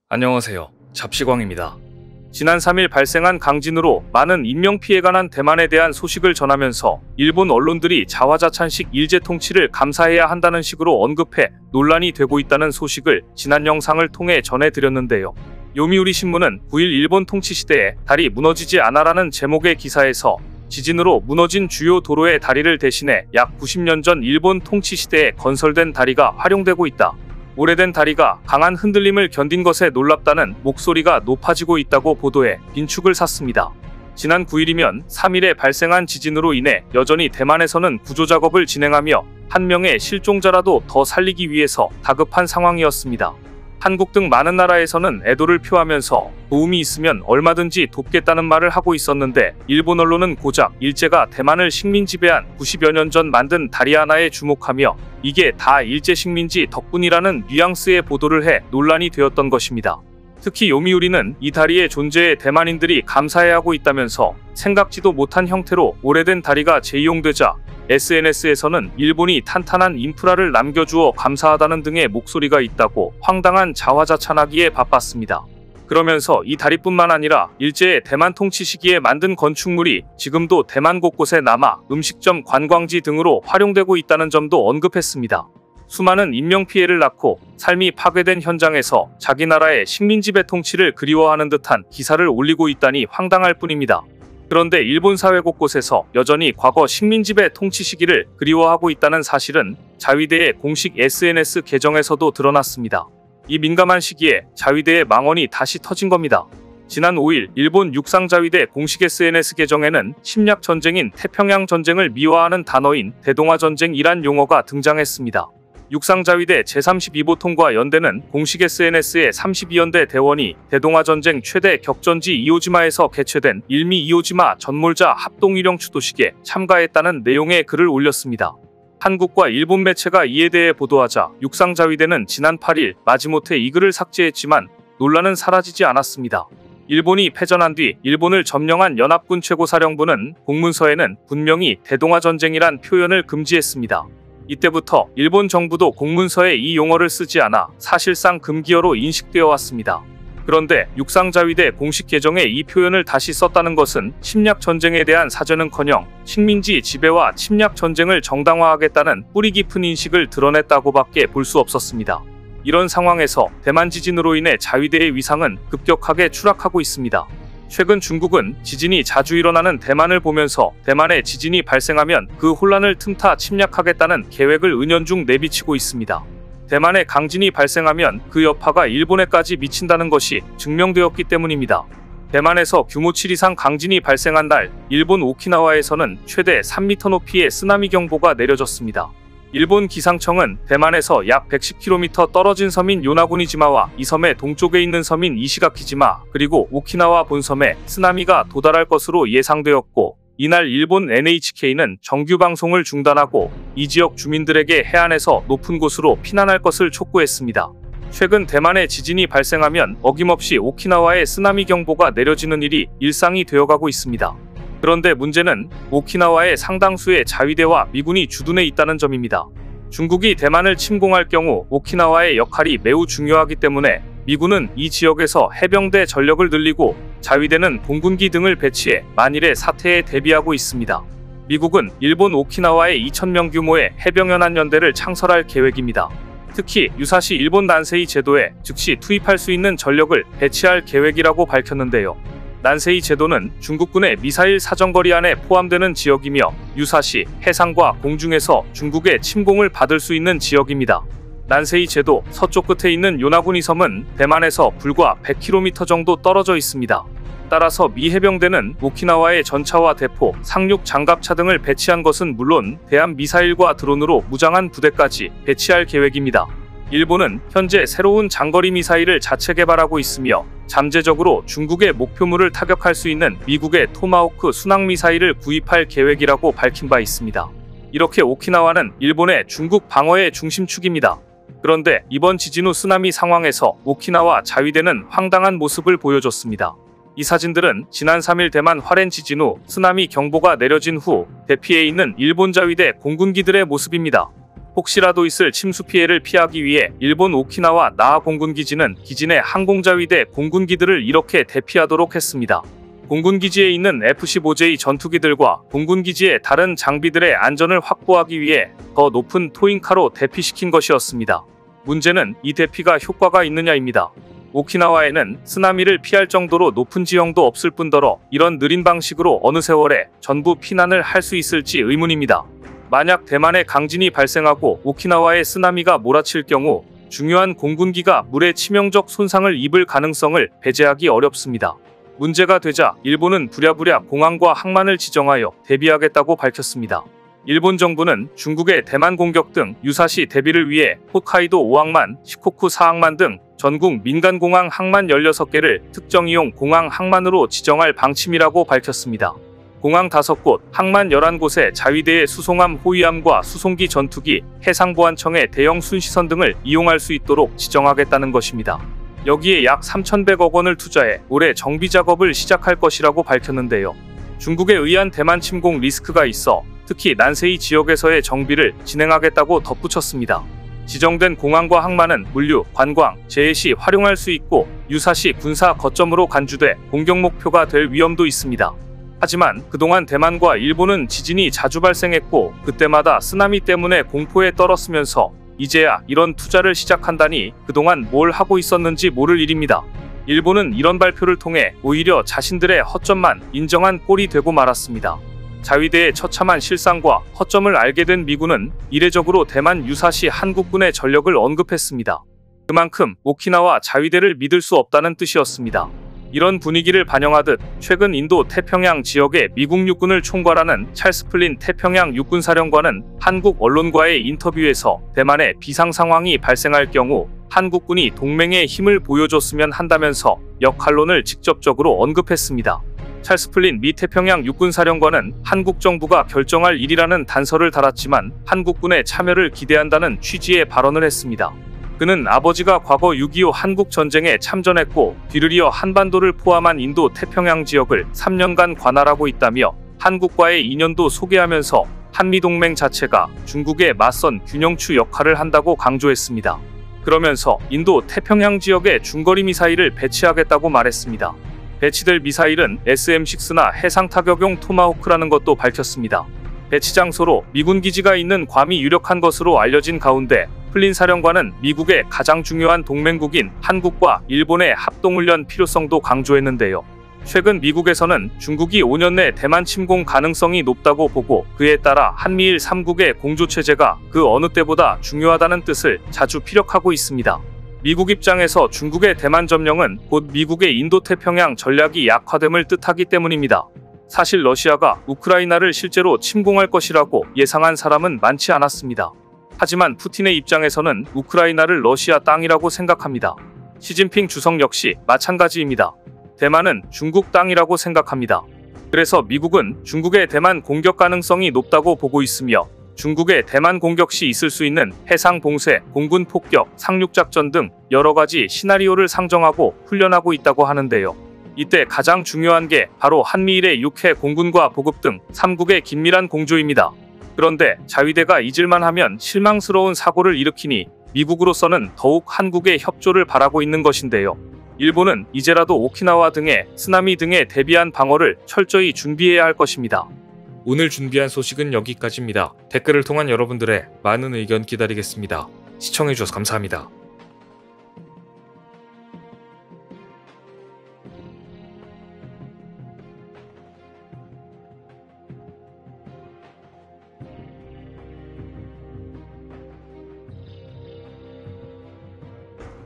안녕하세요. 잡시광입니다. 지난 3일 발생한 강진으로 많은 인명피해가 난 대만에 대한 소식을 전하면서 일본 언론들이 자화자찬식 일제 통치를 감사해야 한다는 식으로 언급해 논란이 되고 있다는 소식을 지난 영상을 통해 전해드렸는데요. 요미우리 신문은 9일 일본 통치 시대에 달이 무너지지 않아라는 제목의 기사에서 지진으로 무너진 주요 도로의 다리를 대신해 약 90년 전 일본 통치 시대에 건설된 다리가 활용되고 있다. 오래된 다리가 강한 흔들림을 견딘 것에 놀랍다는 목소리가 높아지고 있다고 보도해 빈축을 샀습니다. 지난 9일이면 3일에 발생한 지진으로 인해 여전히 대만에서는 구조작업을 진행하며 한 명의 실종자라도 더 살리기 위해서 다급한 상황이었습니다. 한국 등 많은 나라에서는 애도를 표하면서 도움이 있으면 얼마든지 돕겠다는 말을 하고 있었는데 일본 언론은 고작 일제가 대만을 식민 지배한 90여 년 전 만든 다리 하나에 주목하며 이게 다 일제 식민지 덕분이라는 뉘앙스의 보도를 해 논란이 되었던 것입니다. 특히 요미우리는 이 다리의 존재에 대만인들이 감사해야 하고 있다면서 생각지도 못한 형태로 오래된 다리가 재이용되자 SNS에서는 일본이 탄탄한 인프라를 남겨주어 감사하다는 등의 목소리가 있다고 황당한 자화자찬하기에 바빴습니다. 그러면서 이 다리뿐만 아니라 일제의 대만 통치 시기에 만든 건축물이 지금도 대만 곳곳에 남아 음식점, 관광지 등으로 활용되고 있다는 점도 언급했습니다. 수많은 인명피해를 낳고 삶이 파괴된 현장에서 자기 나라의 식민지배 통치를 그리워하는 듯한 기사를 올리고 있다니 황당할 뿐입니다. 그런데 일본 사회 곳곳에서 여전히 과거 식민지배 통치 시기를 그리워하고 있다는 사실은 자위대의 공식 SNS 계정에서도 드러났습니다. 이 민감한 시기에 자위대의 망언이 다시 터진 겁니다. 지난 5일 일본 육상자위대 공식 SNS 계정에는 침략전쟁인 태평양전쟁을 미화하는 단어인 대동아전쟁이란 용어가 등장했습니다. 육상자위대 제32보통과 연대는 공식 SNS에 32연대 대원이 대동아전쟁 최대 격전지 이오지마에서 개최된 일미 이오지마 전몰자 합동위령 추도식에 참가했다는 내용의 글을 올렸습니다. 한국과 일본 매체가 이에 대해 보도하자 육상자위대는 지난 8일 마지못해 이 글을 삭제했지만 논란은 사라지지 않았습니다. 일본이 패전한 뒤 일본을 점령한 연합군 최고사령부는 공문서에는 분명히 대동아전쟁이란 표현을 금지했습니다. 이때부터 일본 정부도 공문서에 이 용어를 쓰지 않아 사실상 금기어로 인식되어 왔습니다. 그런데 육상자위대 공식 계정에 이 표현을 다시 썼다는 것은 침략전쟁에 대한 사죄는커녕 식민지 지배와 침략전쟁을 정당화하겠다는 뿌리 깊은 인식을 드러냈다고밖에 볼 수 없었습니다. 이런 상황에서 대만 지진으로 인해 자위대의 위상은 급격하게 추락하고 있습니다. 최근 중국은 지진이 자주 일어나는 대만을 보면서 대만에 지진이 발생하면 그 혼란을 틈타 침략하겠다는 계획을 은연중 내비치고 있습니다. 대만에 강진이 발생하면 그 여파가 일본에까지 미친다는 것이 증명되었기 때문입니다. 대만에서 규모 7 이상 강진이 발생한 날, 일본 오키나와에서는 최대 3m 높이의 쓰나미 경보가 내려졌습니다. 일본 기상청은 대만에서 약 110km 떨어진 섬인 요나구니지마와 이 섬의 동쪽에 있는 섬인 이시가키지마 그리고 오키나와 본섬에 쓰나미가 도달할 것으로 예상되었고 이날 일본 NHK는 정규 방송을 중단하고 이 지역 주민들에게 해안에서 높은 곳으로 피난할 것을 촉구했습니다. 최근 대만에 지진이 발생하면 어김없이 오키나와에 쓰나미 경보가 내려지는 일이 일상이 되어가고 있습니다. 그런데 문제는 오키나와의 상당수의 자위대와 미군이 주둔해 있다는 점입니다. 중국이 대만을 침공할 경우 오키나와의 역할이 매우 중요하기 때문에 미군은 이 지역에서 해병대 전력을 늘리고 자위대는 공군기 등을 배치해 만일의 사태에 대비하고 있습니다. 미국은 일본 오키나와에 2,000명 규모의 해병연합연대를 창설할 계획입니다. 특히 유사시 일본 난세이 제도에 즉시 투입할 수 있는 전력을 배치할 계획이라고 밝혔는데요. 난세이 제도는 중국군의 미사일 사정거리 안에 포함되는 지역이며 유사시 해상과 공중에서 중국의 침공을 받을 수 있는 지역입니다. 난세이 제도 서쪽 끝에 있는 요나구니 섬은 대만에서 불과 100km 정도 떨어져 있습니다. 따라서 미 해병대는 오키나와에 전차와 대포, 상륙 장갑차 등을 배치한 것은 물론 대함 미사일과 드론으로 무장한 부대까지 배치할 계획입니다. 일본은 현재 새로운 장거리 미사일을 자체 개발하고 있으며 잠재적으로 중국의 목표물을 타격할 수 있는 미국의 토마호크 순항미사일을 구입할 계획이라고 밝힌 바 있습니다. 이렇게 오키나와는 일본의 중국 방어의 중심축입니다. 그런데 이번 지진 후 쓰나미 상황에서 오키나와 자위대는 황당한 모습을 보여줬습니다. 이 사진들은 지난 3일 대만 화롄 지진 후 쓰나미 경보가 내려진 후 대피해 있는 일본 자위대 공군기들의 모습입니다. 혹시라도 있을 침수 피해를 피하기 위해 일본 오키나와 나하 공군기지는 기지 내 항공자위대 공군기들을 이렇게 대피하도록 했습니다. 공군기지에 있는 F-15J 전투기들과 공군기지의 다른 장비들의 안전을 확보하기 위해 더 높은 토인카로 대피시킨 것이었습니다. 문제는 이 대피가 효과가 있느냐입니다. 오키나와에는 쓰나미를 피할 정도로 높은 지형도 없을 뿐더러 이런 느린 방식으로 어느 세월에 전부 피난을 할 수 있을지 의문입니다. 만약 대만에 강진이 발생하고 오키나와에 쓰나미가 몰아칠 경우 중요한 공군기가 물에 치명적 손상을 입을 가능성을 배제하기 어렵습니다. 문제가 되자 일본은 부랴부랴 공항과 항만을 지정하여 대비하겠다고 밝혔습니다. 일본 정부는 중국의 대만 공격 등 유사시 대비를 위해 홋카이도 5항만, 시코쿠 4항만 등 전국 민간공항 항만 16개를 특정이용 공항 항만으로 지정할 방침이라고 밝혔습니다. 공항 5곳, 항만 11곳에 자위대의 수송함 호위함과 수송기 전투기, 해상보안청의 대형 순시선 등을 이용할 수 있도록 지정하겠다는 것입니다. 여기에 약 3,100억 원을 투자해 올해 정비 작업을 시작할 것이라고 밝혔는데요. 중국에 의한 대만 침공 리스크가 있어 특히 난세이 지역에서의 정비를 진행하겠다고 덧붙였습니다. 지정된 공항과 항만은 물류, 관광, 재해 시 활용할 수 있고 유사시 군사 거점으로 간주돼 공격 목표가 될 위험도 있습니다. 하지만 그동안 대만과 일본은 지진이 자주 발생했고 그때마다 쓰나미 때문에 공포에 떨었으면서 이제야 이런 투자를 시작한다니 그동안 뭘 하고 있었는지 모를 일입니다. 일본은 이런 발표를 통해 오히려 자신들의 허점만 인정한 꼴이 되고 말았습니다. 자위대의 처참한 실상과 허점을 알게 된 미군은 이례적으로 대만 유사시 한국군의 전력을 언급했습니다. 그만큼 오키나와 자위대를 믿을 수 없다는 뜻이었습니다. 이런 분위기를 반영하듯 최근 인도 태평양 지역의 미국 육군을 총괄하는 찰스 플린 태평양 육군사령관은 한국 언론과의 인터뷰에서 대만에 비상 상황이 발생할 경우 한국군이 동맹의 힘을 보여줬으면 한다면서 역할론을 직접적으로 언급했습니다. 찰스 플린 미 태평양 육군사령관은 한국 정부가 결정할 일이라는 단서를 달았지만 한국군의 참여를 기대한다는 취지의 발언을 했습니다. 그는 아버지가 과거 6.25 한국전쟁에 참전했고 뒤를 이어 한반도를 포함한 인도 태평양 지역을 3년간 관할하고 있다며 한국과의 인연도 소개하면서 한미동맹 자체가 중국에 맞선 균형추 역할을 한다고 강조했습니다. 그러면서 인도 태평양 지역에 중거리 미사일을 배치하겠다고 말했습니다. 배치될 미사일은 SM-6나 해상타격용 토마호크라는 것도 밝혔습니다. 배치 장소로 미군 기지가 있는 괌이 유력한 것으로 알려진 가운데 플린 사령관은 미국의 가장 중요한 동맹국인 한국과 일본의 합동훈련 필요성도 강조했는데요. 최근 미국에서는 중국이 5년 내 대만 침공 가능성이 높다고 보고 그에 따라 한미일 3국의 공조체제가 그 어느 때보다 중요하다는 뜻을 자주 피력하고 있습니다. 미국 입장에서 중국의 대만 점령은 곧 미국의 인도태평양 전략이 약화됨을 뜻하기 때문입니다. 사실 러시아가 우크라이나를 실제로 침공할 것이라고 예상한 사람은 많지 않았습니다. 하지만 푸틴의 입장에서는 우크라이나를 러시아 땅이라고 생각합니다. 시진핑 주석 역시 마찬가지입니다. 대만은 중국 땅이라고 생각합니다. 그래서 미국은 중국의 대만 공격 가능성이 높다고 보고 있으며 중국의 대만 공격 시 있을 수 있는 해상 봉쇄, 공군 폭격, 상륙작전 등 여러 가지 시나리오를 상정하고 훈련하고 있다고 하는데요. 이때 가장 중요한 게 바로 한미일의 육해 공군과 보급 등 3국의 긴밀한 공조입니다. 그런데 자위대가 잊을만 하면 실망스러운 사고를 일으키니 미국으로서는 더욱 한국의 협조를 바라고 있는 것인데요. 일본은 이제라도 오키나와 등의 쓰나미 등에 대비한 방어를 철저히 준비해야 할 것입니다. 오늘 준비한 소식은 여기까지입니다. 댓글을 통한 여러분들의 많은 의견 기다리겠습니다. 시청해주셔서 감사합니다.